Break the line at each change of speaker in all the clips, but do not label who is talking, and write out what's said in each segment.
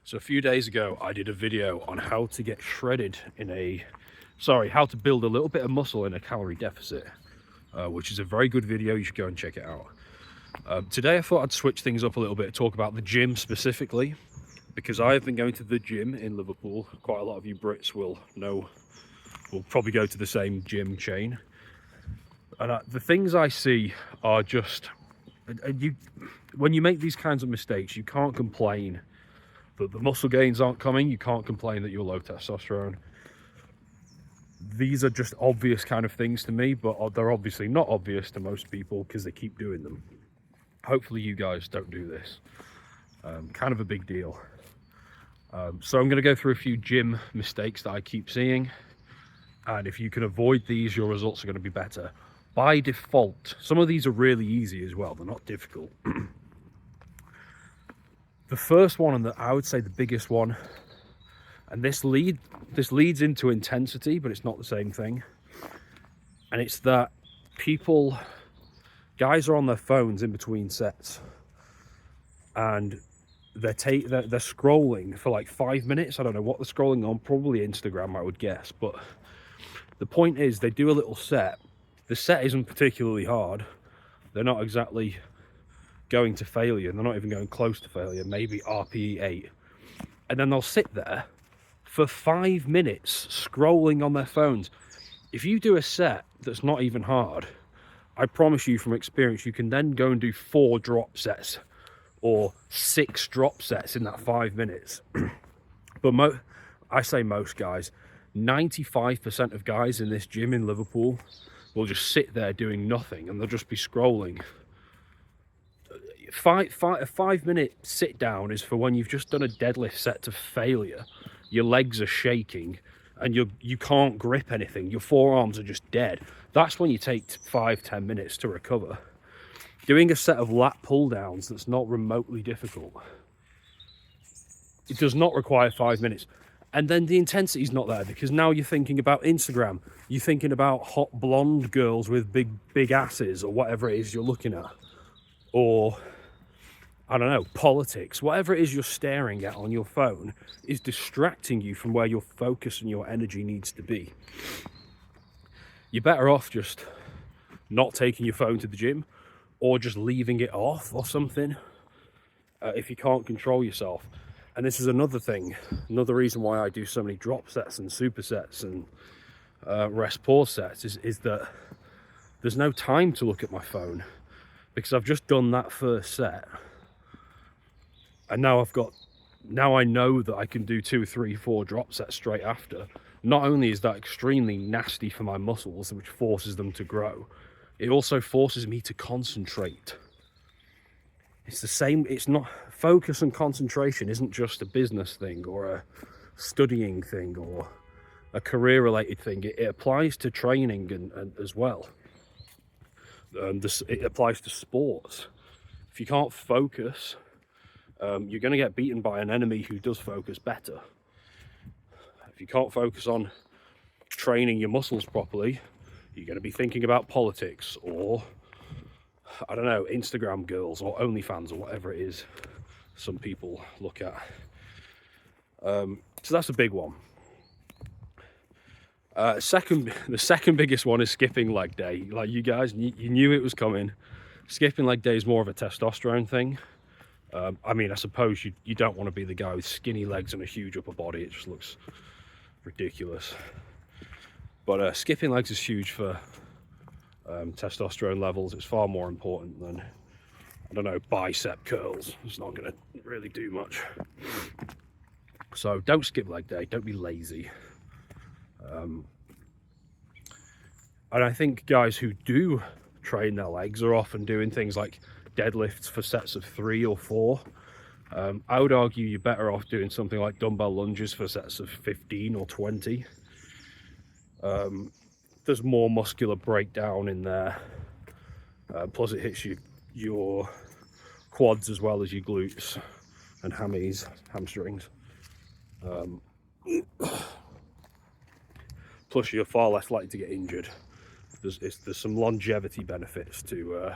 So a few days ago, I did a video on how to get shredded how to build a little bit of muscle in a calorie deficit, which is a very good video. You should go and check it out. Today, I thought I'd switch things up a little bit, talk about the gym specifically, because I have been going to the gym in Liverpool. Quite a lot of you Brits will probably go to the same gym chain. And the things I see are just, when you make these kinds of mistakes, you can't complain that the muscle gains aren't coming. You can't complain that you're low testosterone. These are just obvious kind of things to me, but they're obviously not obvious to most people because they keep doing them. Hopefully you guys don't do this. Kind of a big deal. So I'm going to go through a few gym mistakes that I keep seeing, and if you can avoid these, your results are going to be better by default. Some of these are really easy as well, they're not difficult. The first one, and I would say the biggest one, and this leads into intensity, but it's not the same thing. And it's that guys are on their phones in between sets, and they're scrolling for like 5 minutes. I don't know what they're scrolling on, probably Instagram, I would guess. But the point is, they do a little set. The set isn't particularly hard. They're not exactly going to failure, they're not even going close to failure, maybe RPE 8. And then they'll sit there for 5 minutes scrolling on their phones. If you do a set that's not even hard, I promise you from experience, you can then go and do 4 drop sets or 6 drop sets in that 5 minutes. But I say most guys, 95% of guys in this gym in Liverpool will just sit there doing nothing, and they'll just be scrolling. A 5 minute sit down is for when you've just done a deadlift set to failure. Your legs are shaking and you can't grip anything. Your forearms are just dead. That's when you take 5-10 minutes to recover. Doing a set of lat pull downs that's not remotely difficult, it does not require 5 minutes. And then the intensity is not there, because now you're thinking about Instagram. You're thinking about hot blonde girls with big asses, or whatever it is you're looking at. Or, I don't know, politics. Whatever it is you're staring at on your phone is distracting you from where your focus and your energy needs to be. You're better off just not taking your phone to the gym, or just leaving it off or something, if you can't control yourself. And this is another thing, another reason why I do so many drop sets and supersets and rest pause sets is that there's no time to look at my phone, because I've just done that first set. And now I know that I can do 2, 3, 4 drop sets straight after. Not only is that extremely nasty for my muscles, which forces them to grow, it also forces me to concentrate. It's the same, it's not, focus and concentration isn't just a business thing or a studying thing or a career related thing. It applies to training and as well. It applies to sports. If you can't focus, you're going to get beaten by an enemy who does focus better. If you can't focus on training your muscles properly, you're going to be thinking about politics or, I don't know, Instagram girls or OnlyFans or whatever it is some people look at. So that's a big one. The second biggest one is skipping leg day. Like, you guys, you knew it was coming. Skipping leg day is more of a testosterone thing. I mean, I suppose you don't want to be the guy with skinny legs and a huge upper body. It just looks ridiculous. But skipping legs is huge for testosterone levels. It's far more important than, I don't know, bicep curls. It's not going to really do much. So don't skip leg day. Don't be lazy. And I think guys who do train their legs are often doing things like deadlifts for sets of 3 or 4. I would argue you're better off doing something like dumbbell lunges for sets of 15 or 20. There's more muscular breakdown in there. Plus it hits your quads as well as your glutes and hamstrings. Plus you're far less likely to get injured. There's some longevity benefits to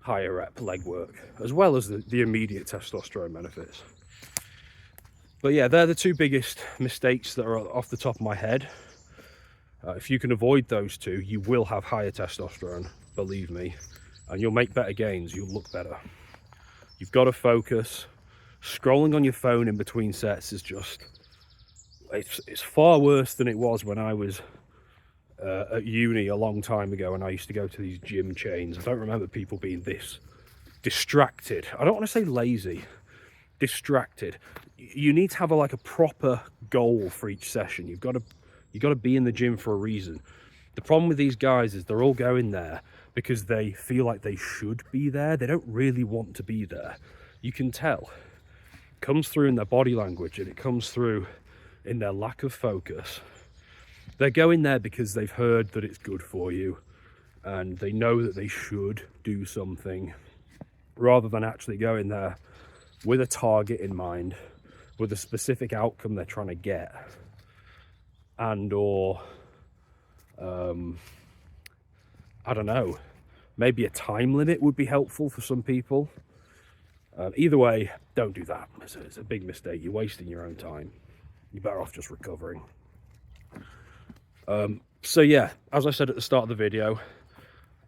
higher rep leg work, as well as the immediate testosterone benefits. But yeah, they're the two biggest mistakes that are off the top of my head. If you can avoid those two, you will have higher testosterone, believe me, and you'll make better gains, you'll look better. You've got to focus. Scrolling on your phone in between sets is just, it's far worse than it was when I was at uni a long time ago, and I used to go to these gym chains. I don't remember people being this distracted. I don't want to say lazy, distracted. You need to have like a proper goal for each session. You've got to be in the gym for a reason. The problem with these guys is they're all going there because they feel like they should be there. They don't really want to be there. You can tell. It comes through in their body language, and it comes through in their lack of focus. They're going there because they've heard that it's good for you, and they know that they should do something, rather than actually going there with a target in mind, with a specific outcome they're trying to get, and or I don't know, maybe a time limit would be helpful for some people. Either way, don't do that. It's a big mistake. You're wasting your own time. You're better off just recovering. So yeah, as I said at the start of the video,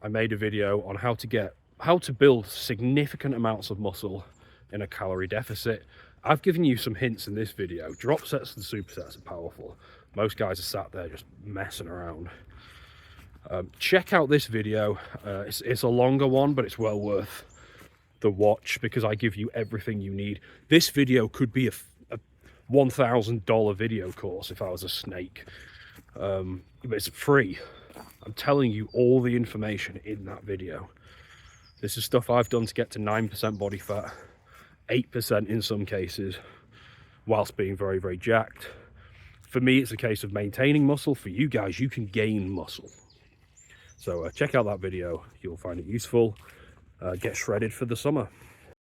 I made a video on how to build significant amounts of muscle in a calorie deficit. I've given you some hints in this video. Drop sets and supersets are powerful. Most guys are sat there just messing around. Check out this video. It's a longer one, but it's well worth the watch because I give you everything you need. This video could be a $1,000 video course if I was a snake. But it's free. I'm telling you all the information in that video. This is stuff I've done to get to 9% body fat, 8% in some cases, whilst being very, very jacked. For me, it's a case of maintaining muscle. For you guys, you can gain muscle. So check out that video. You'll find it useful. Get shredded for the summer.